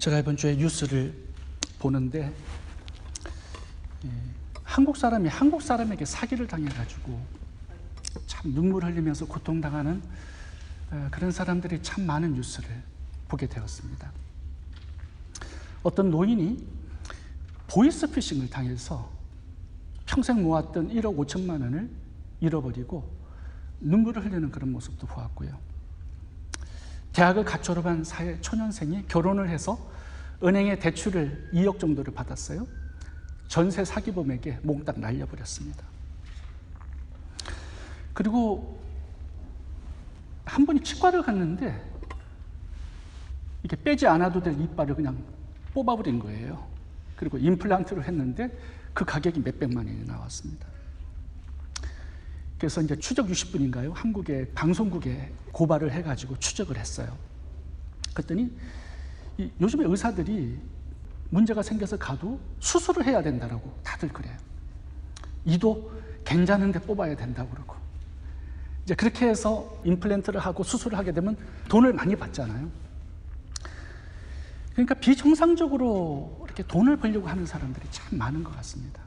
제가 이번 주에 뉴스를 보는데 한국 사람이 한국 사람에게 사기를 당해가지고 참 눈물 흘리면서 고통당하는 그런 사람들이 참 많은 뉴스를 보게 되었습니다. 어떤 노인이 보이스피싱을 당해서 평생 모았던 1억 5천만 원을 잃어버리고 눈물을 흘리는 그런 모습도 보았고요. 대학을 갓 졸업한 초년생이 결혼을 해서 은행에 대출을 2억 정도를 받았어요. 전세 사기범에게 몽땅 날려버렸습니다. 그리고 한 분이 치과를 갔는데 이게 빼지 않아도 될 이빨을 그냥 뽑아버린 거예요. 그리고 임플란트를 했는데 그 가격이 몇백만 원이 나왔습니다. 그래서 이제 추적 60분인가요? 한국의 방송국에 고발을 해가지고 추적을 했어요. 그랬더니 요즘에 의사들이 문제가 생겨서 가도 수술을 해야 된다라고 다들 그래요. 이도 괜찮은데 뽑아야 된다고 그러고. 이제 그렇게 해서 임플란트를 하고 수술을 하게 되면 돈을 많이 받잖아요. 그러니까 비정상적으로 이렇게 돈을 벌려고 하는 사람들이 참 많은 것 같습니다.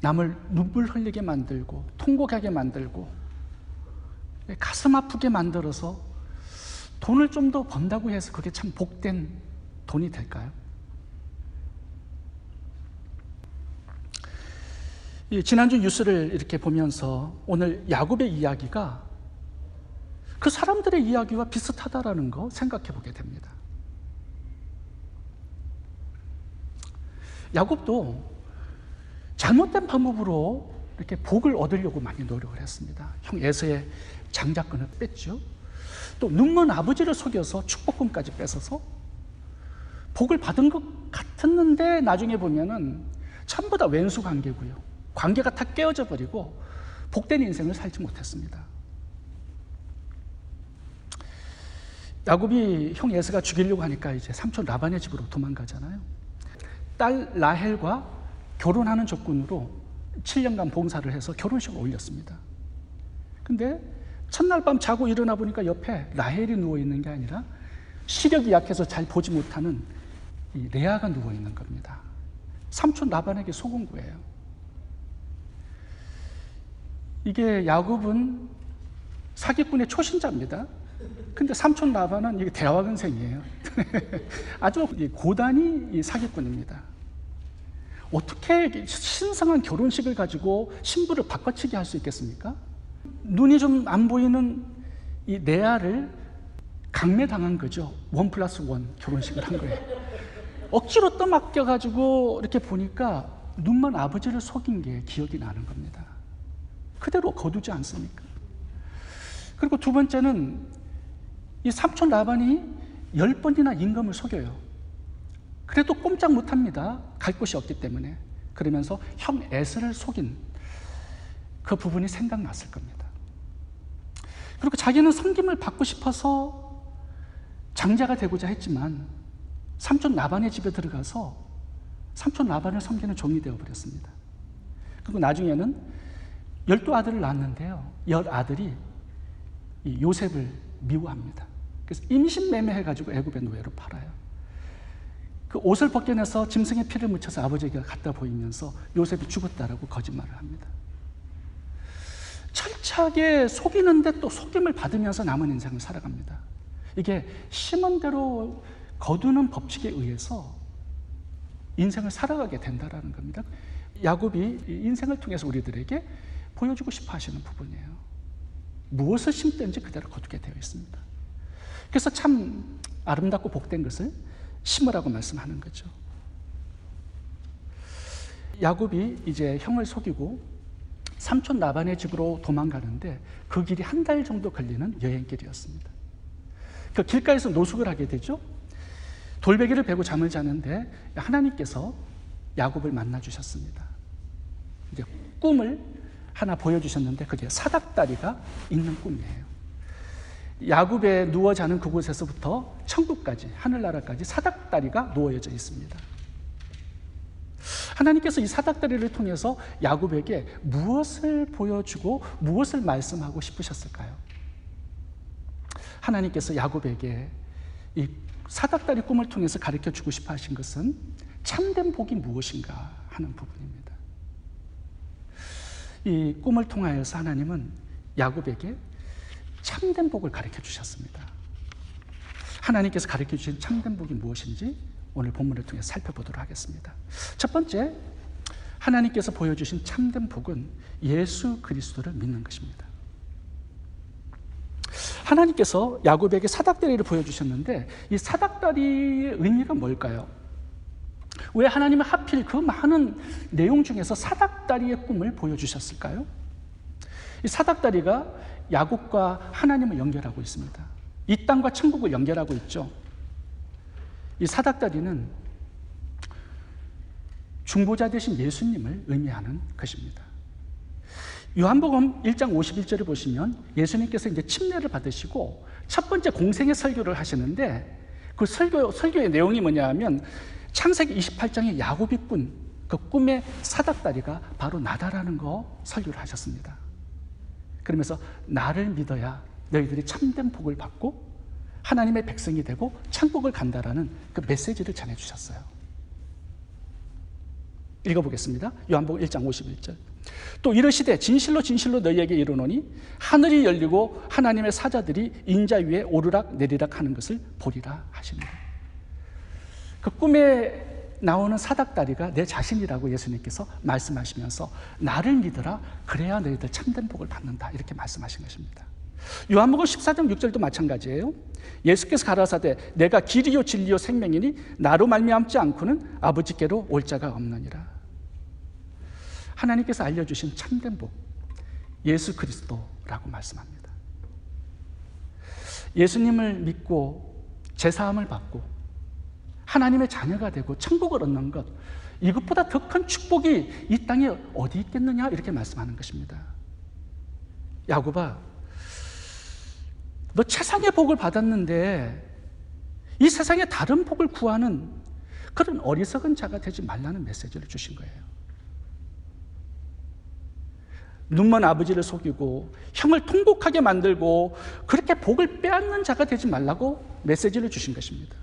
남을 눈물 흘리게 만들고 통곡하게 만들고 가슴 아프게 만들어서 돈을 좀 더 번다고 해서 그게 참 복된 돈이 될까요? 지난주 뉴스를 이렇게 보면서 오늘 야곱의 이야기가 그 사람들의 이야기와 비슷하다라는 거 생각해 보게 됩니다. 야곱도 잘못된 방법으로 이렇게 복을 얻으려고 많이 노력을 했습니다. 형 에서의 장자권을 뺐죠. 또 눈먼 아버지를 속여서 축복금까지 뺏어서 복을 받은 것 같았는데 나중에 보면은 전부 다 왼수 관계고요. 관계가 다 깨어져 버리고 복된 인생을 살지 못했습니다. 야곱이 형 에서가 죽이려고 하니까 이제 삼촌 라반의 집으로 도망가잖아요. 딸 라헬과 결혼하는 조건으로 7년간 봉사를 해서 결혼식을 올렸습니다. 근데 첫날 밤 자고 일어나 보니까 옆에 라헬이 누워있는 게 아니라 시력이 약해서 잘 보지 못하는 이 레아가 누워있는 겁니다. 삼촌 라반에게 속은 거예요. 이게 야곱은 사기꾼의 초신자입니다. 근데 삼촌 라반은 이게 대학원생이에요. 아주 고단이 사기꾼입니다. 어떻게 신성한 결혼식을 가지고 신부를 바꿔치기 할 수 있겠습니까? 눈이 좀 안 보이는 이 레아를 강매당한 거죠. 1+1 결혼식을 한 거예요. 억지로 떠맡겨가지고 이렇게 보니까 눈먼 아버지를 속인 게 기억이 나는 겁니다. 그대로 거두지 않습니까? 그리고 두 번째는 이 삼촌 라반이 10번이나 임금을 속여요. 그래도 꼼짝 못합니다. 갈 곳이 없기 때문에. 그러면서 형 에스를 속인 그 부분이 생각났을 겁니다. 그리고 자기는 섬김을 받고 싶어서 장자가 되고자 했지만 삼촌 라반의 집에 들어가서 삼촌 라반을 섬기는 종이 되어버렸습니다. 그리고 나중에는 12아들을 낳았는데요. 10아들이 이 요셉을 미워합니다. 그래서 임신매매해가지고 애굽의 노예로 팔아요. 그 옷을 벗겨내서 짐승의 피를 묻혀서 아버지에게 갖다 보이면서 요셉이 죽었다라고 거짓말을 합니다. 철저하게 속이는데 또 속임을 받으면서 남은 인생을 살아갑니다. 이게 심은 대로 거두는 법칙에 의해서 인생을 살아가게 된다는 겁니다. 야곱이 인생을 통해서 우리들에게 보여주고 싶어 하시는 부분이에요. 무엇을 심든지 그대로 거두게 되어 있습니다. 그래서 참 아름답고 복된 것을 심으라고 말씀하는 거죠. 야곱이 이제 형을 속이고 삼촌 라반의 집으로 도망가는데 그 길이 한 달 정도 걸리는 여행길이었습니다. 그 길가에서 노숙을 하게 되죠. 돌베개를 베고 잠을 자는데 하나님께서 야곱을 만나 주셨습니다. 이제 꿈을 하나 보여주셨는데 그게 사닥다리가 있는 꿈이에요. 야곱에 누워 자는 그곳에서부터 천국까지, 하늘나라까지 사닥다리가 놓여져 있습니다. 하나님께서 이 사닥다리를 통해서 야곱에게 무엇을 보여주고 무엇을 말씀하고 싶으셨을까요? 하나님께서 야곱에게 이 사닥다리 꿈을 통해서 가르쳐주고 싶어 하신 것은 참된 복이 무엇인가 하는 부분입니다. 이 꿈을 통하여서 하나님은 야곱에게 참된 복을 가르쳐주셨습니다. 하나님께서 가르쳐주신 참된 복이 무엇인지 오늘 본문을 통해 살펴보도록 하겠습니다. 첫 번째, 하나님께서 보여주신 참된 복은 예수 그리스도를 믿는 것입니다. 하나님께서 야곱에게 사닥다리를 보여주셨는데 이 사닥다리의 의미가 뭘까요? 왜 하나님은 하필 그 많은 내용 중에서 사닥다리의 꿈을 보여주셨을까요? 이 사닥다리가 야곱과 하나님을 연결하고 있습니다. 이 땅과 천국을 연결하고 있죠. 이 사닥다리는 중보자 되신 예수님을 의미하는 것입니다. 요한복음 1장 51절을 보시면 예수님께서 이제 침례를 받으시고 첫 번째 공생의 설교를 하시는데 그 설교의 내용이 뭐냐 하면 창세기 28장에 야곱이 꾼 그 꿈의 사닥다리가 바로 나다라는 거 설교를 하셨습니다. 그러면서 나를 믿어야 너희들이 참된 복을 받고 하나님의 백성이 되고 천국을 간다라는 그 메시지를 전해주셨어요. 읽어보겠습니다. 요한복음 1장 51절. 또 이르시되 진실로 진실로 너희에게 이르노니 하늘이 열리고 하나님의 사자들이 인자 위에 오르락 내리락 하는 것을 보리라 하시니라. 그 꿈에 나오는 사닥다리가 내 자신이라고 예수님께서 말씀하시면서 나를 믿어라 그래야 너희들 참된 복을 받는다 이렇게 말씀하신 것입니다. 요한복음 14장 6절도 마찬가지예요. 예수께서 가라사대 내가 길이요 진리요 생명이니 나로 말미암지 않고는 아버지께로 올 자가 없느니라. 하나님께서 알려주신 참된 복 예수 그리스도라고 말씀합니다. 예수님을 믿고 제사함을 받고 하나님의 자녀가 되고 천국을 얻는 것, 이것보다 더 큰 축복이 이 땅에 어디 있겠느냐 이렇게 말씀하는 것입니다. 야곱아, 너 세상의 복을 받았는데 이 세상에 다른 복을 구하는 그런 어리석은 자가 되지 말라는 메시지를 주신 거예요. 눈먼 아버지를 속이고 형을 통곡하게 만들고 그렇게 복을 빼앗는 자가 되지 말라고 메시지를 주신 것입니다.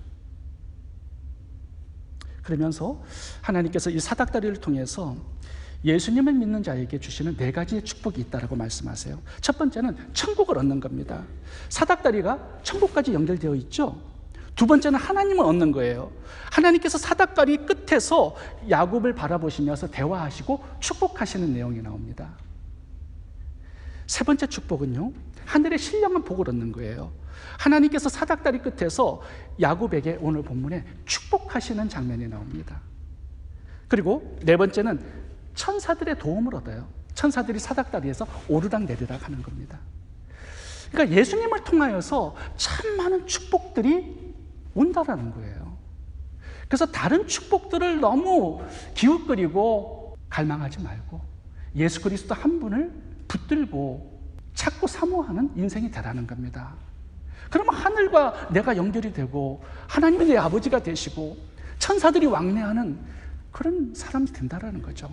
그러면서 하나님께서 이 사닥다리를 통해서 예수님을 믿는 자에게 주시는 4가지의 축복이 있다고 말씀하세요. 첫 번째는 천국을 얻는 겁니다. 사닥다리가 천국까지 연결되어 있죠. 두 번째는 하나님을 얻는 거예요. 하나님께서 사닥다리 끝에서 야곱을 바라보시면서 대화하시고 축복하시는 내용이 나옵니다. 세 번째 축복은요, 하늘의 신령한 복을 얻는 거예요. 하나님께서 사닥다리 끝에서 야곱에게 오늘 본문에 축복하시는 장면이 나옵니다. 그리고 네 번째는 천사들의 도움을 얻어요. 천사들이 사닥다리에서 오르락 내리락 하는 겁니다. 그러니까 예수님을 통하여서 참 많은 축복들이 온다라는 거예요. 그래서 다른 축복들을 너무 기웃거리고 갈망하지 말고 예수 그리스도 한 분을 붙들고 찾고 사모하는 인생이 되라는 겁니다. 그러면 하늘과 내가 연결이 되고 하나님이 내 아버지가 되시고 천사들이 왕래하는 그런 사람이 된다라는 거죠.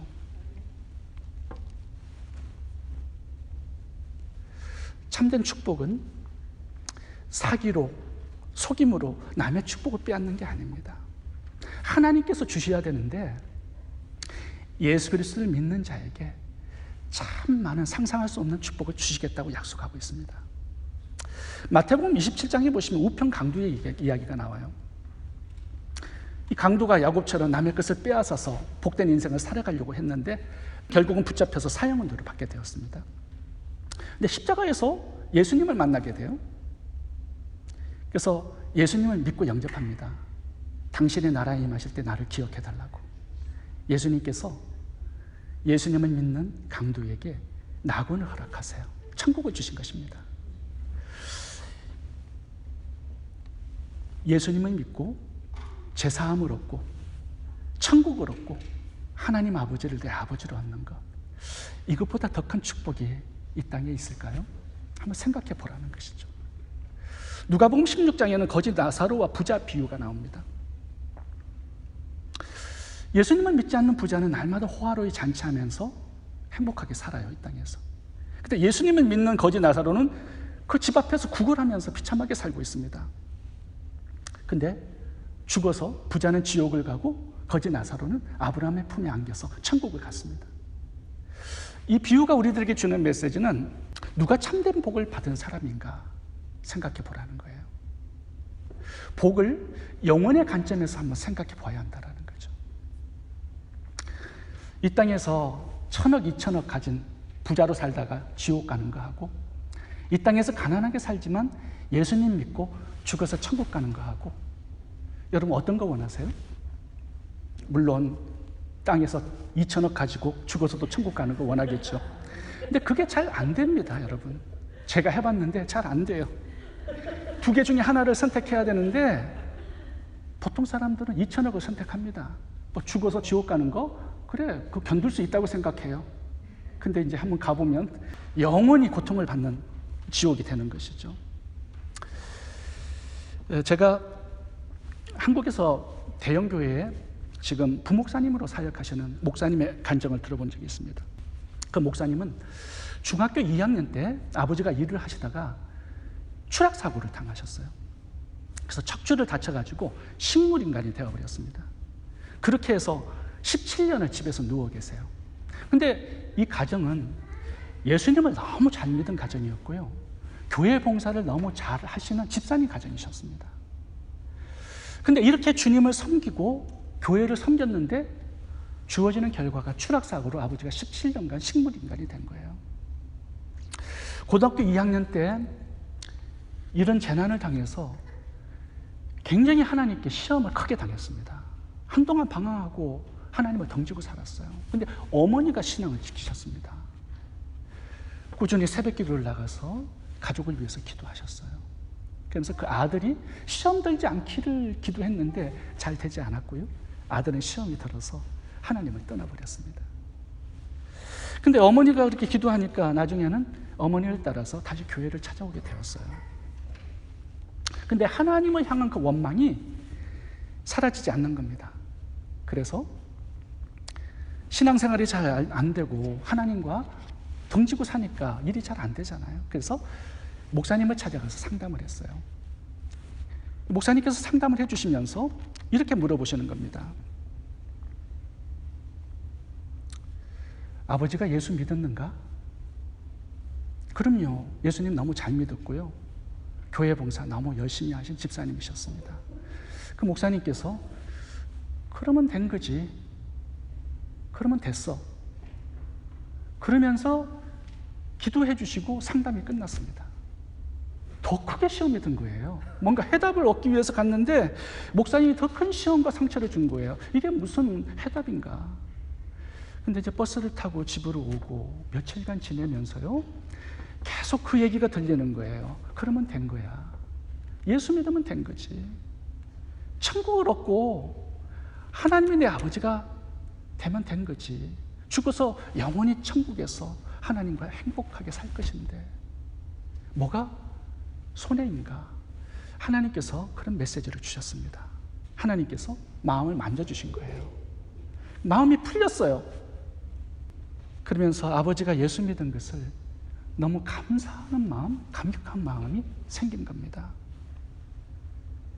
참된 축복은 사기로 속임으로 남의 축복을 빼앗는 게 아닙니다. 하나님께서 주셔야 되는데 예수 그리스도를 믿는 자에게 참 많은 상상할 수 없는 축복을 주시겠다고 약속하고 있습니다. 마태복음 27장에 보시면 우편 강도의 이야기가 나와요. 이 강도가 야곱처럼 남의 것을 빼앗아서 복된 인생을 살아가려고 했는데 결국은 붙잡혀서 사형을 받게 되었습니다. 근데 십자가에서 예수님을 만나게 돼요. 그래서 예수님을 믿고 영접합니다. 당신의 나라에 임하실 때 나를 기억해달라고. 예수님께서 예수님을 믿는 강도에게 낙원을 허락하세요. 천국을 주신 것입니다. 예수님을 믿고 제사함을 얻고 천국을 얻고 하나님 아버지를 내 아버지로 얻는 것, 이것보다 더 큰 축복이 이 땅에 있을까요? 한번 생각해 보라는 것이죠. 누가복음 16장에는 거지 나사로와 부자 비유가 나옵니다. 예수님을 믿지 않는 부자는 날마다 호화로이 잔치하면서 행복하게 살아요, 이 땅에서. 근데 예수님을 믿는 거지 나사로는 그 집 앞에서 구걸하면서 비참하게 살고 있습니다. 근데 죽어서 부자는 지옥을 가고 거지 나사로는 아브라함의 품에 안겨서 천국을 갔습니다. 이 비유가 우리들에게 주는 메시지는 누가 참된 복을 받은 사람인가 생각해 보라는 거예요. 복을 영혼의 관점에서 한번 생각해 봐야 한다는 거죠. 이 땅에서 1,000억, 2,000억 가진 부자로 살다가 지옥 가는 거하고, 이 땅에서 가난하게 살지만 예수님 믿고 죽어서 천국 가는 거하고, 여러분 어떤 거 원하세요? 물론 땅에서 2,000억 가지고 죽어서도 천국 가는 거 원하겠죠. 근데 그게 잘 안 됩니다, 여러분. 제가 해봤는데 잘 안 돼요. 두 개 중에 하나를 선택해야 되는데 보통 사람들은 2,000억을 선택합니다. 뭐 죽어서 지옥 가는 거? 그래, 그거 견딜 수 있다고 생각해요. 근데 이제 한번 가보면 영원히 고통을 받는 지옥이 되는 것이죠. 제가 한국에서 대형교회에 지금 부목사님으로 사역하시는 목사님의 간증을 들어본 적이 있습니다. 그 목사님은 중학교 2학년 때 아버지가 일을 하시다가 추락사고를 당하셨어요. 그래서 척추를 다쳐가지고 식물인간이 되어버렸습니다. 그렇게 해서 17년을 집에서 누워 계세요. 근데 이 가정은 예수님을 너무 잘 믿은 가정이었고요, 교회 봉사를 너무 잘 하시는 집사님 가정이셨습니다. 근데 이렇게 주님을 섬기고 교회를 섬겼는데 주어지는 결과가 추락사고로 아버지가 17년간 식물인간이 된 거예요. 고등학교 2학년 때 이런 재난을 당해서 굉장히 하나님께 시험을 크게 당했습니다. 한동안 방황하고 하나님을 덩지고 살았어요. 근데 어머니가 신앙을 지키셨습니다. 꾸준히 새벽 기도를 나가서 가족을 위해서 기도하셨어요. 그러면서 그 아들이 시험 들지 않기를 기도했는데 잘 되지 않았고요, 아들은 시험이 들어서 하나님을 떠나버렸습니다. 근데 어머니가 그렇게 기도하니까 나중에는 어머니를 따라서 다시 교회를 찾아오게 되었어요. 근데 하나님을 향한 그 원망이 사라지지 않는 겁니다. 그래서 신앙생활이 잘 안 되고 하나님과 덩지고 사니까 일이 잘 안 되잖아요. 그래서 목사님을 찾아가서 상담을 했어요. 목사님께서 상담을 해주시면서 이렇게 물어보시는 겁니다. 아버지가 예수 믿었는가? 그럼요, 예수님 너무 잘 믿었고요, 교회 봉사 너무 열심히 하신 집사님이셨습니다. 그 목사님께서 그러면 된 거지, 그러면 됐어, 그러면서 기도해 주시고 상담이 끝났습니다. 더 크게 시험이 든 거예요. 뭔가 해답을 얻기 위해서 갔는데 목사님이 더 큰 시험과 상처를 준 거예요. 이게 무슨 해답인가. 근데 이제 버스를 타고 집으로 오고 며칠간 지내면서요, 계속 그 얘기가 들리는 거예요. 그러면 된 거야, 예수 믿으면 된 거지, 천국을 얻고 하나님이 내 아버지가 되면 된 거지, 죽어서 영원히 천국에서 하나님과 행복하게 살 것인데 뭐가 손해인가. 하나님께서 그런 메시지를 주셨습니다. 하나님께서 마음을 만져주신 거예요. 마음이 풀렸어요. 그러면서 아버지가 예수 믿은 것을 너무 감사하는 마음, 감격한 마음이 생긴 겁니다.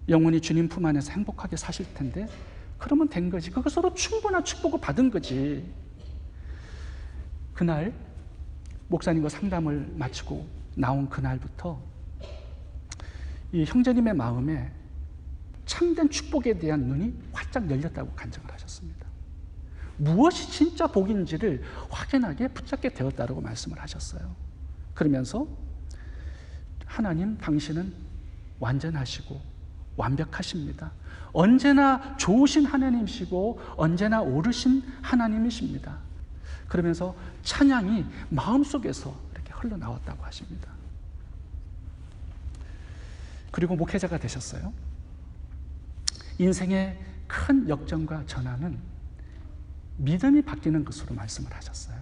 영원히 주님 품 안에서 행복하게 사실 텐데 그러면 된 거지, 그것으로 충분한 축복을 받은 거지. 그날 목사님과 상담을 마치고 나온 그날부터 이 형제님의 마음에 참된 축복에 대한 눈이 활짝 열렸다고 간증을 하셨습니다. 무엇이 진짜 복인지를 확연하게 붙잡게 되었다고 말씀을 하셨어요. 그러면서 하나님, 당신은 완전하시고 완벽하십니다. 언제나 좋으신 하나님이시고 언제나 옳으신 하나님이십니다. 그러면서 찬양이 마음속에서 이렇게 흘러나왔다고 하십니다. 그리고 목회자가 되셨어요. 인생의 큰 역전과 전환은 믿음이 바뀌는 것으로 말씀을 하셨어요.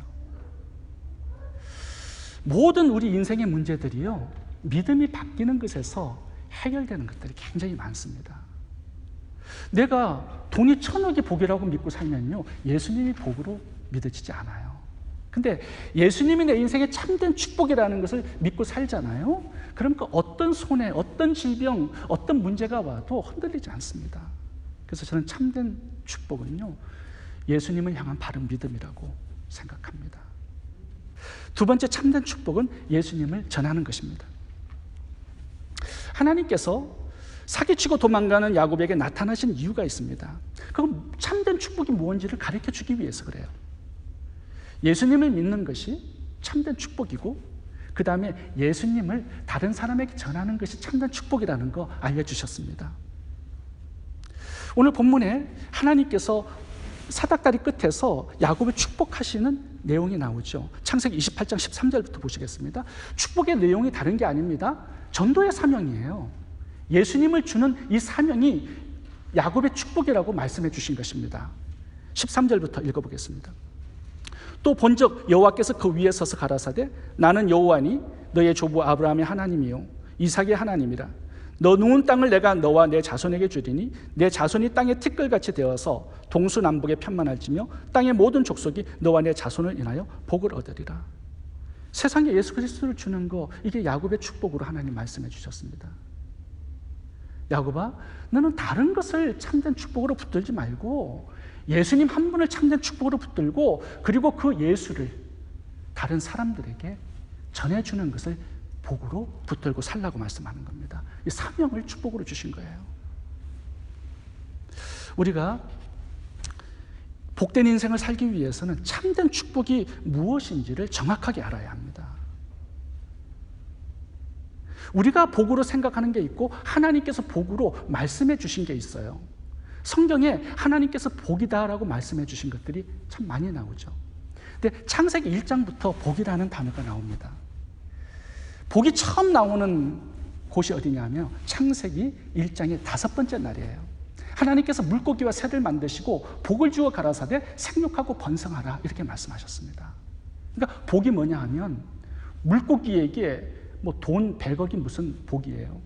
모든 우리 인생의 문제들이요, 믿음이 바뀌는 것에서 해결되는 것들이 굉장히 많습니다. 내가 돈이 1,000억이 복이라고 믿고 살면요, 예수님이 복으로 믿어지지 않아요. 근데 예수님이 내 인생의 참된 축복이라는 것을 믿고 살잖아요. 그러니까 어떤 손해, 어떤 질병, 어떤 문제가 와도 흔들리지 않습니다. 그래서 저는 참된 축복은요, 예수님을 향한 바른 믿음이라고 생각합니다. 두 번째 참된 축복은 예수님을 전하는 것입니다. 하나님께서 사기치고 도망가는 야곱에게 나타나신 이유가 있습니다. 그건 참된 축복이 무엇인지를 가르쳐 주기 위해서 그래요. 예수님을 믿는 것이 참된 축복이고, 그 다음에 예수님을 다른 사람에게 전하는 것이 참된 축복이라는 거 알려주셨습니다. 오늘 본문에 하나님께서 사닥다리 끝에서 야곱을 축복하시는 내용이 나오죠. 창세기 28장 13절부터 보시겠습니다. 축복의 내용이 다른 게 아닙니다. 전도의 사명이에요. 예수님을 주는 이 사명이 야곱의 축복이라고 말씀해 주신 것입니다. 13절부터 읽어보겠습니다. 또 본적 여호와께서 그 위에 서서 가라사대 나는 여호와니 너의 조부 아브라함의 하나님이요 이삭의 하나님이라. 너 누운 땅을 내가 너와 내 자손에게 주리니 내 자손이 땅의 티끌같이 되어서 동서남북에 편만할지며 땅의 모든 족속이 너와 내 자손을 인하여 복을 얻으리라. 세상에 예수 그리스도를 주는 거, 이게 야곱의 축복으로 하나님 말씀해 주셨습니다. 야곱아, 너는 다른 것을 참된 축복으로 붙들지 말고 예수님 한 분을 참된 축복으로 붙들고, 그리고 그 예수를 다른 사람들에게 전해주는 것을 복으로 붙들고 살라고 말씀하는 겁니다. 이 사명을 축복으로 주신 거예요. 우리가 복된 인생을 살기 위해서는 참된 축복이 무엇인지를 정확하게 알아야 합니다. 우리가 복으로 생각하는 게 있고 하나님께서 복으로 말씀해 주신 게 있어요. 성경에 하나님께서 복이다라고 말씀해 주신 것들이 참 많이 나오죠. 근데 창세기 1장부터 복이라는 단어가 나옵니다. 복이 처음 나오는 곳이 어디냐면 창세기 1장의 5번째 날이에요. 하나님께서 물고기와 새를 만드시고 복을 주어 가라사대 생육하고 번성하라 이렇게 말씀하셨습니다. 그러니까 복이 뭐냐 하면 물고기에게 뭐 돈 100억이 무슨 복이에요.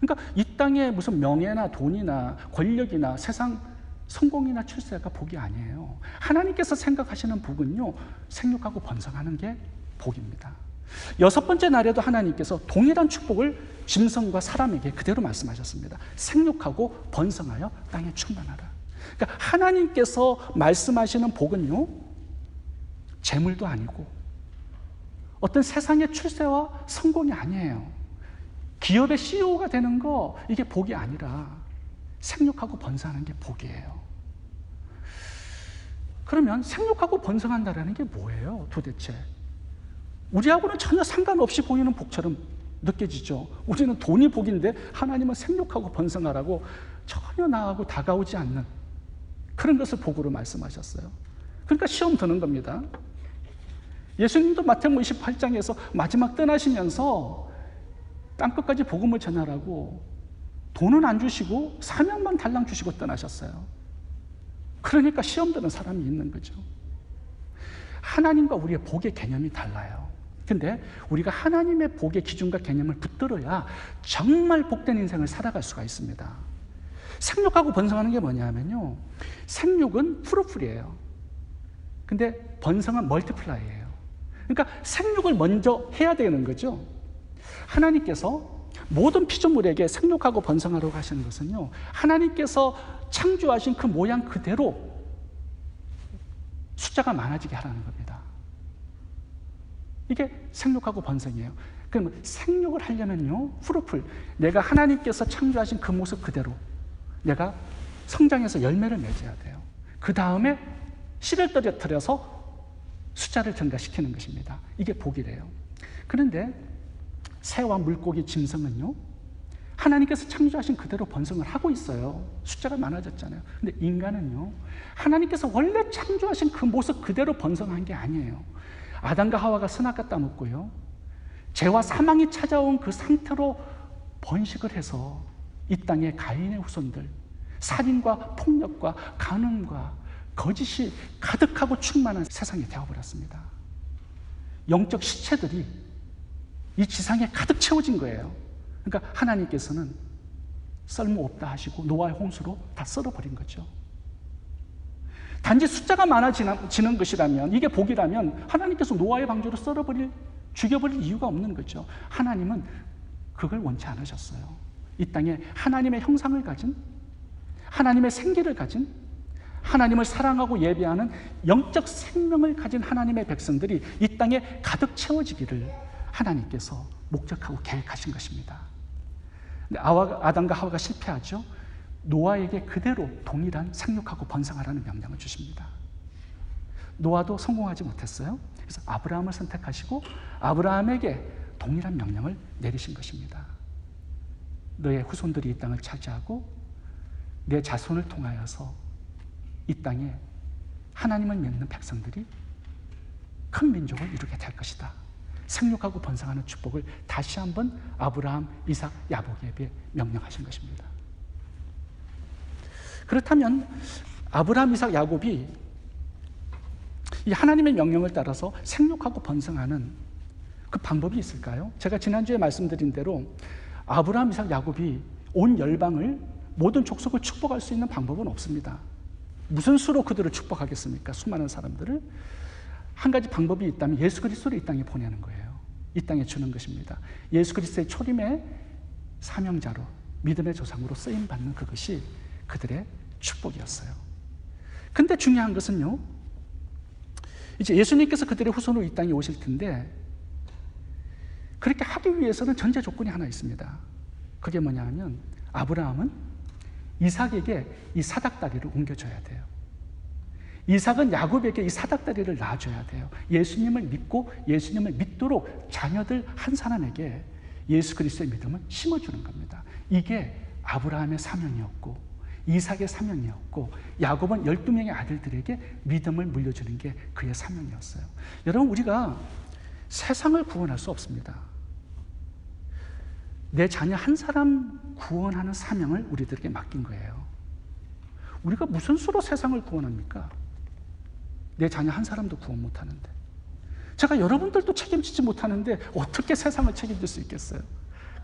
그러니까 이 땅에 무슨 명예나 돈이나 권력이나 세상 성공이나 출세가 복이 아니에요. 하나님께서 생각하시는 복은요, 생육하고 번성하는 게 복입니다. 6번째 날에도 하나님께서 동일한 축복을 짐승과 사람에게 그대로 말씀하셨습니다. 생육하고 번성하여 땅에 충만하라. 그러니까 하나님께서 말씀하시는 복은요, 재물도 아니고 어떤 세상의 출세와 성공이 아니에요. 기업의 CEO가 되는 거, 이게 복이 아니라 생육하고 번성하는 게 복이에요. 그러면 생육하고 번성한다는 게 뭐예요, 도대체? 우리하고는 전혀 상관없이 보이는 복처럼 느껴지죠. 우리는 돈이 복인데 하나님은 생육하고 번성하라고 전혀 나하고 다가오지 않는 그런 것을 복으로 말씀하셨어요. 그러니까 시험 드는 겁니다. 예수님도 마태복음 28장에서 마지막 떠나시면서 땅끝까지 복음을 전하라고 돈은 안 주시고 사명만 달랑 주시고 떠나셨어요. 그러니까 시험 드는 사람이 있는 거죠. 하나님과 우리의 복의 개념이 달라요. 근데 우리가 하나님의 복의 기준과 개념을 붙들어야 정말 복된 인생을 살아갈 수가 있습니다. 생육하고 번성하는 게 뭐냐면요, 생육은 프루풀이에요. 근데 번성은 멀티플라이예요. 그러니까 생육을 먼저 해야 되는 거죠. 하나님께서 모든 피조물에게 생육하고 번성하라고 하시는 것은요, 하나님께서 창조하신 그 모양 그대로 숫자가 많아지게 하라는 겁니다. 이게 생육하고 번성이에요. 그럼 생육을 하려면요, 프루풀, 내가 하나님께서 창조하신 그 모습 그대로 내가 성장해서 열매를 맺어야 돼요. 그 다음에 씨를 떨어뜨려서 숫자를 증가시키는 것입니다. 이게 복이래요. 그런데 새와 물고기, 짐승은요, 하나님께서 창조하신 그대로 번성을 하고 있어요. 숫자가 많아졌잖아요. 근데 인간은요, 하나님께서 원래 창조하신 그 모습 그대로 번성한 게 아니에요. 아담과 하와가 선악과 따먹고요, 죄와 사망이 찾아온 그 상태로 번식을 해서 이 땅에 가인의 후손들, 살인과 폭력과 간음과 거짓이 가득하고 충만한 세상이 되어버렸습니다. 영적 시체들이 이 지상에 가득 채워진 거예요. 그러니까 하나님께서는 쓸모없다 하시고 노아의 홍수로 다 썰어버린 거죠. 단지 숫자가 많아지는 것이라면, 이게 복이라면 하나님께서 노아의 방주로 죽여버릴 이유가 없는 거죠. 하나님은 그걸 원치 않으셨어요. 이 땅에 하나님의 형상을 가진, 하나님의 생기를 가진, 하나님을 사랑하고 예배하는 영적 생명을 가진 하나님의 백성들이 이 땅에 가득 채워지기를 하나님께서 목적하고 계획하신 것입니다. 근데 아담과 하와가 실패하죠. 노아에게 그대로 동일한 생육하고 번성하라는 명령을 주십니다. 노아도 성공하지 못했어요. 그래서 아브라함을 선택하시고 아브라함에게 동일한 명령을 내리신 것입니다. 너의 후손들이 이 땅을 차지하고 내 자손을 통하여서 이 땅에 하나님을 믿는 백성들이 큰 민족을 이루게 될 것이다. 생육하고 번성하는 축복을 다시 한번 아브라함, 이삭, 야곱에게 명령하신 것입니다. 그렇다면 아브라함, 이삭, 야곱이 이 하나님의 명령을 따라서 생육하고 번성하는 그 방법이 있을까요? 제가 지난주에 말씀드린 대로 아브라함, 이삭, 야곱이 온 열방을, 모든 족속을 축복할 수 있는 방법은 없습니다. 무슨 수로 그들을 축복하겠습니까? 수많은 사람들을. 한 가지 방법이 있다면 예수 그리스도를 이 땅에 보내는 거예요. 이 땅에 주는 것입니다. 예수 그리스도의 초림의 사명자로, 믿음의 조상으로 쓰임받는 그것이 그들의 축복이었어요. 근데 중요한 것은요, 이제 예수님께서 그들의 후손으로 이 땅에 오실 텐데, 그렇게 하기 위해서는 전제 조건이 하나 있습니다. 그게 뭐냐 하면, 아브라함은 이삭에게 이 사닥다리를 옮겨줘야 돼요. 이삭은 야곱에게 이 사닥다리를 놔줘야 돼요. 예수님을 믿고 예수님을 믿도록 자녀들 한 사람에게 예수 그리스도의 믿음을 심어주는 겁니다. 이게 아브라함의 사명이었고, 이삭의 사명이었고, 야곱은 12명의 아들들에게 믿음을 물려주는 게 그의 사명이었어요. 여러분, 우리가 세상을 구원할 수 없습니다. 내 자녀 한 사람 구원하는 사명을 우리들에게 맡긴 거예요. 우리가 무슨 수로 세상을 구원합니까? 내 자녀 한 사람도 구원 못하는데, 제가 여러분들도 책임지지 못하는데 어떻게 세상을 책임질 수 있겠어요?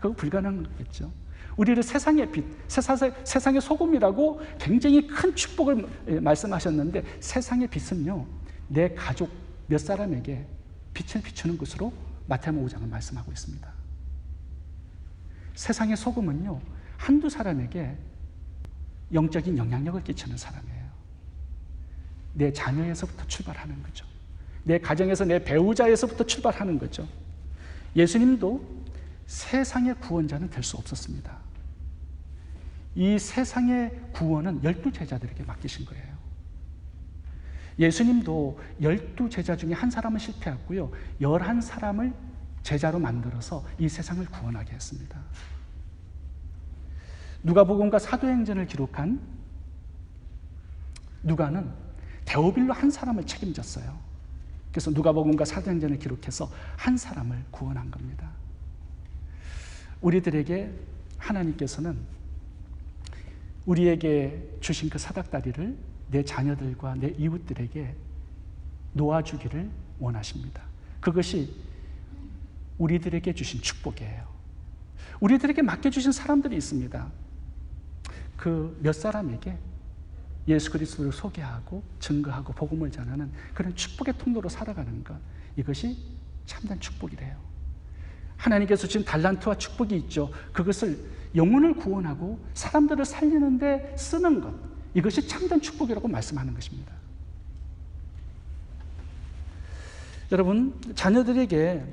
그거 불가능한 거겠죠. 우리를 세상의 빛, 세상의 소금이라고 굉장히 큰 축복을 말씀하셨는데, 세상의 빛은요, 내 가족 몇 사람에게 빛을 비추는 것으로 마태복음 5장은 말씀하고 있습니다. 세상의 소금은요, 한두 사람에게 영적인 영향력을 끼치는 사람이에요. 내 자녀에서부터 출발하는 거죠. 내 가정에서, 내 배우자에서부터 출발하는 거죠. 예수님도 세상의 구원자는 될 수 없었습니다. 이 세상의 구원은 12제자들에게 맡기신 거예요. 예수님도 12제자 중에 한 사람은 실패했고요, 11사람을 제자로 만들어서 이 세상을 구원하게 했습니다. 누가복음과 사도행전을 기록한 누가는 데오빌로 한 사람을 책임졌어요. 그래서 누가복음과 사도행전을 기록해서 한 사람을 구원한 겁니다. 우리들에게 하나님께서는 우리에게 주신 그 사닥다리를 내 자녀들과 내 이웃들에게 놓아주기를 원하십니다. 그것이 우리들에게 주신 축복이에요. 우리들에게 맡겨주신 사람들이 있습니다. 그 몇 사람에게 예수 그리스도를 소개하고 증거하고 복음을 전하는 그런 축복의 통로로 살아가는 것, 이것이 참된 축복이래요. 하나님께서 지금 달란트와 축복이 있죠. 그것을 영혼을 구원하고 사람들을 살리는 데 쓰는 것, 이것이 참된 축복이라고 말씀하는 것입니다. 여러분, 자녀들에게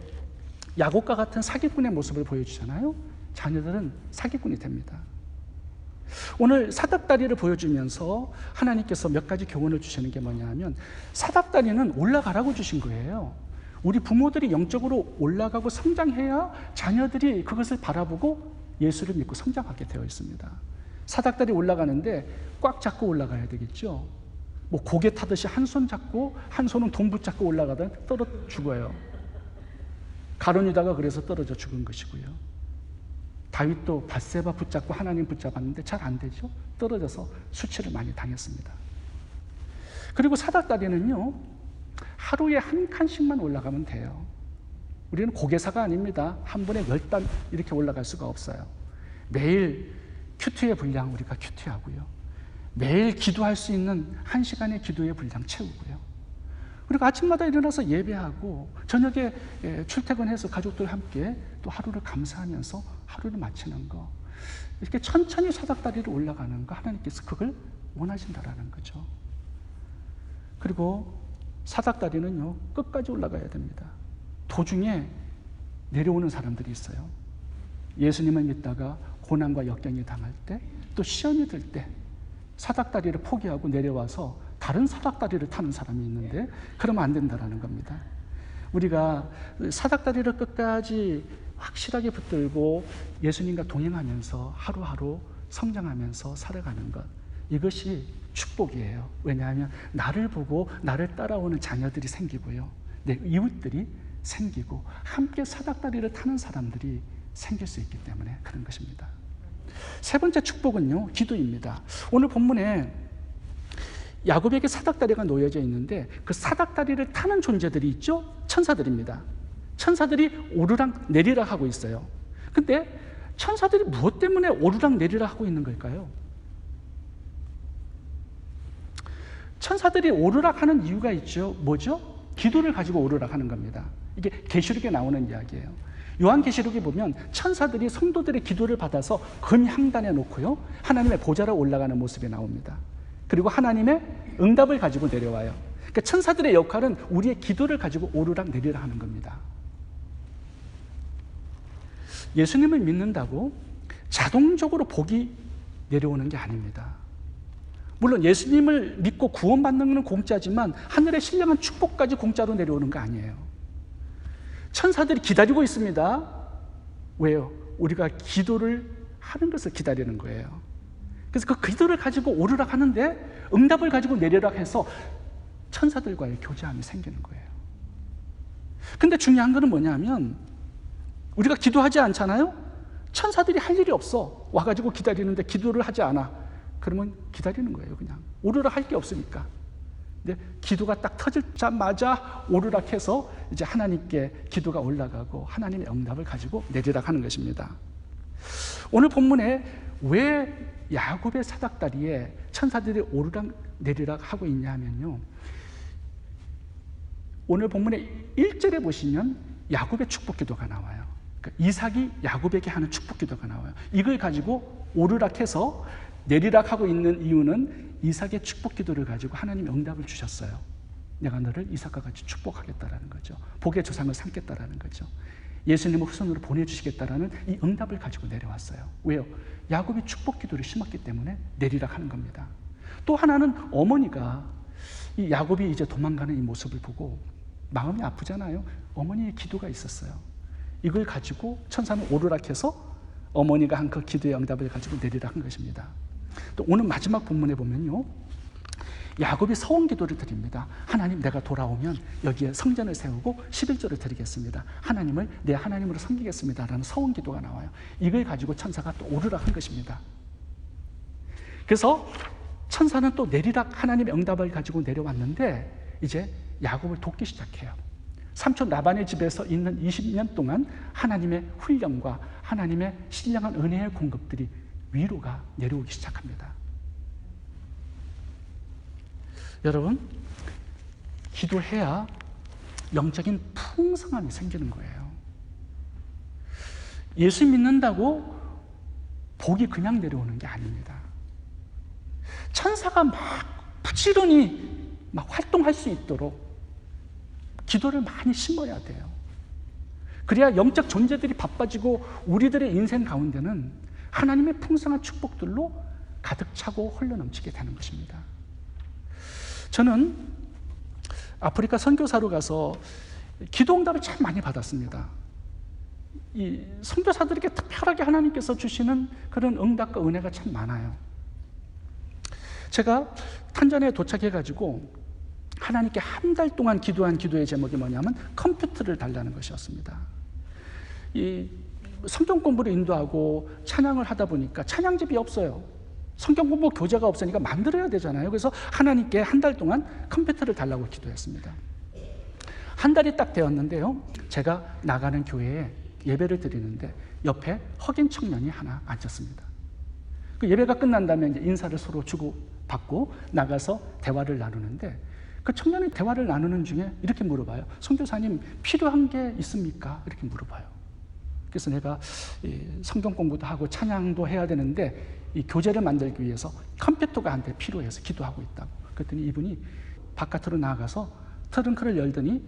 야곱과 같은 사기꾼의 모습을 보여주잖아요. 자녀들은 사기꾼이 됩니다. 오늘 사닥다리를 보여주면서 하나님께서 몇 가지 교훈을 주시는 게 뭐냐 하면, 사닥다리는 올라가라고 주신 거예요. 우리 부모들이 영적으로 올라가고 성장해야 자녀들이 그것을 바라보고 예수를 믿고 성장하게 되어 있습니다. 사닥다리 올라가는데 꽉 잡고 올라가야 되겠죠. 뭐 고개 타듯이 한 손 잡고 한 손은 돈 붙잡고 올라가다 떨어져 죽어요. 가룟 유다가 그래서 떨어져 죽은 것이고요. 다윗도 밧세바 붙잡고 하나님 붙잡았는데 잘 안 되죠. 떨어져서 수치를 많이 당했습니다. 그리고 사닥다리는요, 하루에 한 칸씩만 올라가면 돼요. 우리는 고개사가 아닙니다. 한 번에 10단 이렇게 올라갈 수가 없어요. 매일 큐티의 분량 우리가 큐티하고요, 매일 기도할 수 있는 1시간의 기도의 분량 채우고요. 그리고 아침마다 일어나서 예배하고 저녁에 출퇴근해서 가족들 함께 또 하루를 감사하면서 하루를 마치는 거. 이렇게 천천히 사닥다리를 올라가는 거, 하나님께서 그걸 원하신다라는 거죠. 그리고 사닥다리는요, 끝까지 올라가야 됩니다. 도중에 내려오는 사람들이 있어요. 예수님을 믿다가 고난과 역경이 당할 때, 또 시험이 들 때 사닥다리를 포기하고 내려와서 다른 사닥다리를 타는 사람이 있는데, 그러면 안 된다라는 겁니다. 우리가 사닥다리를 끝까지 확실하게 붙들고 예수님과 동행하면서 하루하루 성장하면서 살아가는 것, 이것이 축복이에요. 왜냐하면 나를 보고 나를 따라오는 자녀들이 생기고요, 내 이웃들이 생기고 함께 사닥다리를 타는 사람들이 생길 수 있기 때문에 그런 것입니다. 세 번째 축복은요, 기도입니다. 오늘 본문에 야곱에게 사닥다리가 놓여져 있는데 그 사닥다리를 타는 존재들이 있죠? 천사들입니다. 천사들이 오르락 내리락 하고 있어요. 근데 천사들이 무엇 때문에 오르락 내리락 하고 있는 걸까요? 천사들이 오르락 하는 이유가 있죠. 뭐죠? 기도를 가지고 오르락 하는 겁니다. 이게 계시록에 나오는 이야기예요. 요한계시록에 보면 천사들이 성도들의 기도를 받아서 금향단에 놓고요, 하나님의 보좌로 올라가는 모습이 나옵니다. 그리고 하나님의 응답을 가지고 내려와요. 그러니까 천사들의 역할은 우리의 기도를 가지고 오르락 내리락 하는 겁니다. 예수님을 믿는다고 자동적으로 복이 내려오는 게 아닙니다. 물론 예수님을 믿고 구원받는 건 공짜지만 하늘의 신령한 축복까지 공짜로 내려오는 거 아니에요. 천사들이 기다리고 있습니다. 왜요? 우리가 기도를 하는 것을 기다리는 거예요. 그래서 그 기도를 가지고 오르락 하는데 응답을 가지고 내리락 해서 천사들과의 교제함이 생기는 거예요. 근데 중요한 거는 뭐냐면 우리가 기도하지 않잖아요? 천사들이 할 일이 없어. 와가지고 기다리는데 기도를 하지 않아. 그러면 기다리는 거예요. 그냥 오르락 할 게 없으니까. 근데 기도가 딱 터지자마자 오르락 해서 이제 하나님께 기도가 올라가고 하나님의 응답을 가지고 내리락 하는 것입니다. 오늘 본문에 왜 야곱의 사닥다리에 천사들이 오르락 내리락 하고 있냐 하면요, 오늘 본문의 1절에 보시면 야곱의 축복 기도가 나와요. 그러니까 이삭이 야곱에게 하는 축복 기도가 나와요. 이걸 가지고 오르락 해서 내리락 하고 있는 이유는 이삭의 축복 기도를 가지고 하나님이 응답을 주셨어요. 내가 너를 이삭과 같이 축복하겠다라는 거죠. 복의 조상을 삼겠다라는 거죠. 예수님을 후손으로 보내주시겠다라는 이 응답을 가지고 내려왔어요. 왜요? 야곱이 축복 기도를 심었기 때문에 내리락 하는 겁니다. 또 하나는 어머니가 이 야곱이 이제 도망가는 이 모습을 보고 마음이 아프잖아요. 어머니의 기도가 있었어요. 이걸 가지고 천사는 오르락해서 어머니가 한 그 기도의 응답을 가지고 내리락 한 것입니다. 또 오늘 마지막 본문에 보면요, 야곱이 서원 기도를 드립니다. 하나님, 내가 돌아오면 여기에 성전을 세우고 11조를 드리겠습니다. 하나님을 내 하나님으로 섬기겠습니다 라는 서원 기도가 나와요. 이걸 가지고 천사가 또 오르락 한 것입니다. 그래서 천사는 또 내리락 하나님의 응답을 가지고 내려왔는데 이제 야곱을 돕기 시작해요. 삼촌 라반의 집에서 있는 20년 동안 하나님의 훈련과 하나님의 신령한 은혜의 공급들이 위로가 내려오기 시작합니다. 여러분, 기도해야 영적인 풍성함이 생기는 거예요. 예수 믿는다고 복이 그냥 내려오는 게 아닙니다. 천사가 막 부지런히 막 활동할 수 있도록 기도를 많이 심어야 돼요. 그래야 영적 존재들이 바빠지고 우리들의 인생 가운데는 하나님의 풍성한 축복들로 가득 차고 흘러넘치게 되는 것입니다. 저는 아프리카 선교사로 가서 기도 응답을 참 많이 받았습니다. 이 선교사들에게 특별하게 하나님께서 주시는 그런 응답과 은혜가 참 많아요. 제가 탄자니아에 도착해가지고 하나님께 한 달 동안 기도한 기도의 제목이 뭐냐면 컴퓨터를 달라는 것이었습니다. 이 성경 공부를 인도하고 찬양을 하다 보니까 찬양집이 없어요. 성경 공부 교재가 없으니까 만들어야 되잖아요. 그래서 하나님께 한 달 동안 컴퓨터를 달라고 기도했습니다. 한 달이 딱 되었는데요, 제가 나가는 교회에 예배를 드리는데 옆에 흑인 청년이 하나 앉았습니다. 그 예배가 끝난 다음에 이제 인사를 서로 주고 받고 나가서 대화를 나누는데, 그 청년이 대화를 나누는 중에 이렇게 물어봐요. 선교사님, 필요한 게 있습니까? 이렇게 물어봐요. 그래서 내가 성경 공부도 하고 찬양도 해야 되는데 이 교재를 만들기 위해서 컴퓨터가 한 대 필요해서 기도하고 있다고. 그랬더니 이분이 바깥으로 나가서 트렁크를 열더니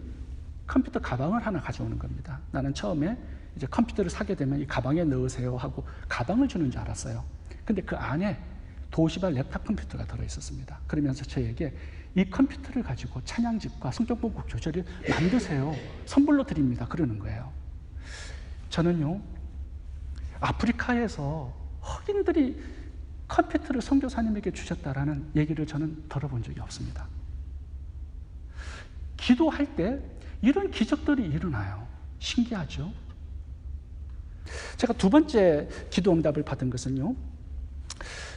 컴퓨터 가방을 하나 가져오는 겁니다. 나는 처음에 이제 컴퓨터를 사게 되면 이 가방에 넣으세요 하고 가방을 주는 줄 알았어요. 근데 그 안에 도시바 랩탑 컴퓨터가 들어있었습니다. 그러면서 저에게 이 컴퓨터를 가지고 찬양집과 성경공부 교재를 만드세요. 선물로 드립니다. 그러는 거예요. 저는요, 아프리카에서 흑인들이 컴퓨터를 선교사님에게 주셨다라는 얘기를 저는 들어본 적이 없습니다. 기도할 때 이런 기적들이 일어나요. 신기하죠? 제가 두 번째 기도 응답을 받은 것은요,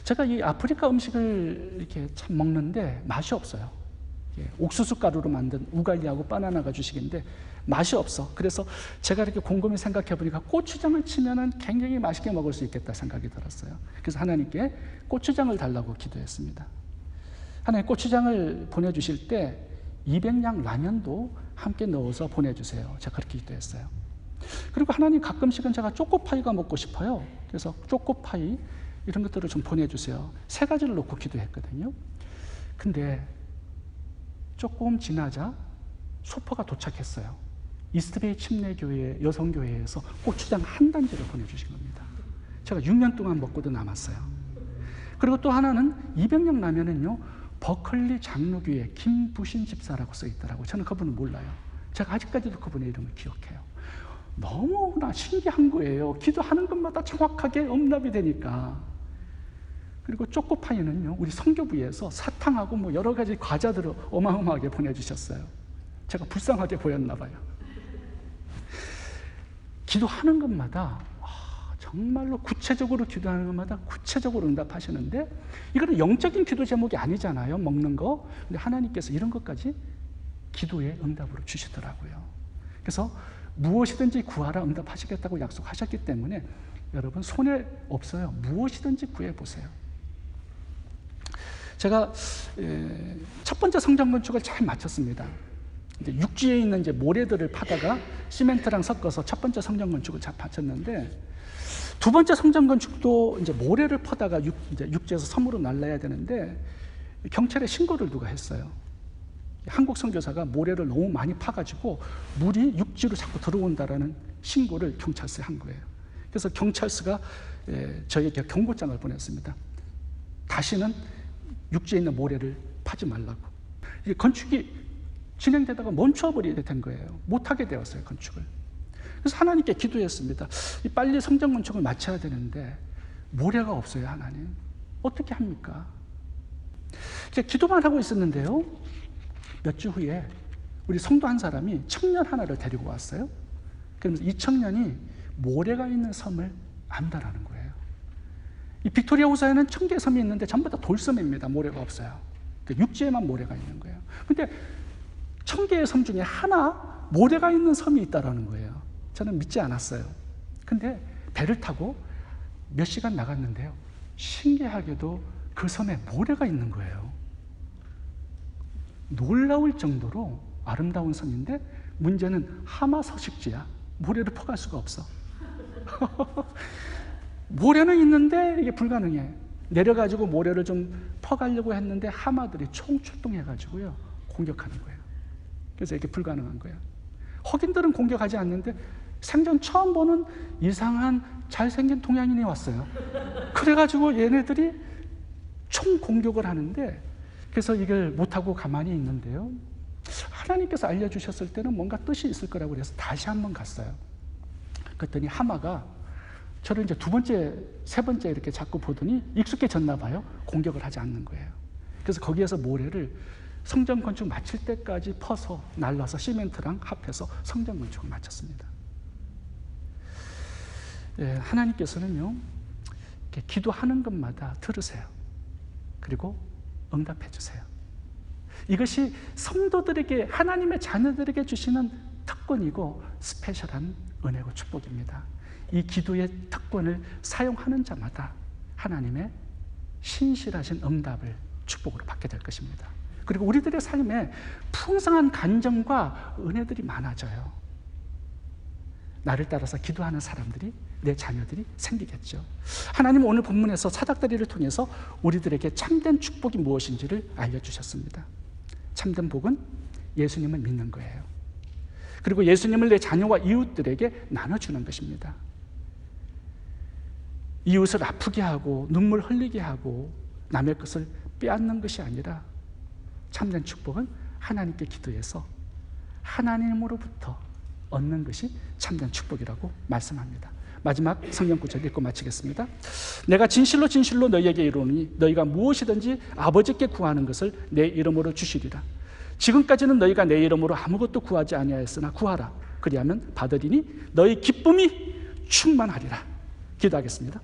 제가 이 아프리카 음식을 이렇게 참 먹는데 맛이 없어요. 옥수수 가루로 만든 우갈리하고 바나나가 주식인데 맛이 없어. 그래서 제가 이렇게 곰곰이 생각해 보니까 고추장을 치면은 굉장히 맛있게 먹을 수 있겠다 생각이 들었어요. 그래서 하나님께 고추장을 달라고 기도했습니다. 하나님, 고추장을 보내주실 때 200냥 라면도 함께 넣어서 보내주세요. 제가 그렇게 기도했어요. 그리고 하나님, 가끔씩은 제가 초코파이가 먹고 싶어요. 그래서 초코파이 이런 것들을 좀 보내주세요. 3가지를 놓고 기도했거든요. 근데 조금 지나자 소포가 도착했어요. 이스트베이 침례교회 여성교회에서 고추장 한 단지를 보내주신 겁니다. 제가 6년 동안 먹고도 남았어요. 그리고 또 하나는 200냥 라면은요, 버클리 장로교회 김부신 집사라고 써 있더라고요. 저는 그분을 몰라요. 제가 아직까지도 그분의 이름을 기억해요. 너무나 신기한 거예요. 기도하는 것마다 정확하게 응답이 되니까. 그리고 초코파이는요, 우리 선교부에서 사탕하고 뭐 여러 가지 과자들을 어마어마하게 보내주셨어요. 제가 불쌍하게 보였나 봐요. 기도하는 것마다 정말로 구체적으로 기도하는 것마다 구체적으로 응답하시는데, 이거는 영적인 기도 제목이 아니잖아요, 먹는 거. 근데 하나님께서 이런 것까지 기도의 응답으로 주시더라고요. 그래서 무엇이든지 구하라 응답하시겠다고 약속하셨기 때문에 여러분, 손해 없어요. 무엇이든지 구해보세요. 제가 첫 번째 성전 건축을 잘 마쳤습니다. 이제 육지에 있는 이제 모래들을 파다가 시멘트랑 섞어서 첫 번째 성전 건축을 잘 마쳤는데, 두 번째 성전 건축도 이제 모래를 퍼다가 이제 육지에서 섬으로 날라야 되는데 경찰에 신고를 누가 했어요. 한국 선교사가 모래를 너무 많이 파가지고 물이 육지로 자꾸 들어온다라는 신고를 경찰서에 한 거예요. 그래서 경찰서가 저에게 경고장을 보냈습니다. 다시는 육지에 있는 모래를 파지 말라고. 이게 건축이 진행되다가 멈춰버리게 된 거예요. 못하게 되었어요, 건축을. 그래서 하나님께 기도했습니다. 빨리 성전 건축을 마쳐야 되는데 모래가 없어요, 하나님. 어떻게 합니까? 이제 기도만 하고 있었는데요, 몇 주 후에 우리 성도 한 사람이 청년 하나를 데리고 왔어요. 그러면서 이 청년이 모래가 있는 섬을 안다라는 거예요. 이 빅토리아 호사에는 1000개의 섬이 있는데 전부 다 돌섬입니다. 모래가 없어요. 육지에만 모래가 있는 거예요. 근데 1000개의 섬 중에 하나 모래가 있는 섬이 있다라는 거예요. 저는 믿지 않았어요. 근데 배를 타고 몇 시간 나갔는데요, 신기하게도 그 섬에 모래가 있는 거예요. 놀라울 정도로 아름다운 섬인데 문제는 하마 서식지야. 모래를 퍼갈 수가 없어. 모래는 있는데 이게 불가능해. 내려가지고 모래를 좀 퍼가려고 했는데 하마들이 총출동해가지고요, 공격하는 거예요. 그래서 이게 불가능한 거예요. 흑인들은 공격하지 않는데 생전 처음 보는 이상한 잘생긴 동양인이 왔어요. 그래가지고 얘네들이 총 공격을 하는데, 그래서 이걸 못하고 가만히 있는데요, 하나님께서 알려주셨을 때는 뭔가 뜻이 있을 거라고 그래서 다시 한번 갔어요. 그랬더니 하마가 저를 이제 두 번째, 세 번째 이렇게 자꾸 보더니 익숙해졌나 봐요. 공격을 하지 않는 거예요. 그래서 거기에서 모래를 성전 건축 마칠 때까지 퍼서 날라서 시멘트랑 합해서 성전 건축을 마쳤습니다. 하나님께서는요, 이렇게 기도하는 것마다 들으세요. 그리고 응답해 주세요. 이것이 성도들에게, 하나님의 자녀들에게 주시는 특권이고 스페셜한 은혜고 축복입니다. 이 기도의 특권을 사용하는 자마다 하나님의 신실하신 응답을 축복으로 받게 될 것입니다. 그리고 우리들의 삶에 풍성한 간증과 은혜들이 많아져요. 나를 따라서 기도하는 사람들이, 내 자녀들이 생기겠죠. 하나님은 오늘 본문에서 사닥다리를 통해서 우리들에게 참된 축복이 무엇인지를 알려주셨습니다. 참된 복은 예수님을 믿는 거예요. 그리고 예수님을 내 자녀와 이웃들에게 나눠주는 것입니다. 이웃을 아프게 하고 눈물 흘리게 하고 남의 것을 빼앗는 것이 아니라 참된 축복은 하나님께 기도해서 하나님으로부터 얻는 것이 참된 축복이라고 말씀합니다. 마지막 성경 구절 읽고 마치겠습니다. 내가 진실로 진실로 너희에게 이르노니 너희가 무엇이든지 아버지께 구하는 것을 내 이름으로 주시리라. 지금까지는 너희가 내 이름으로 아무것도 구하지 아니하였으나 구하라. 그리하면 받으리니 너희 기쁨이 충만하리라. 기도하겠습니다.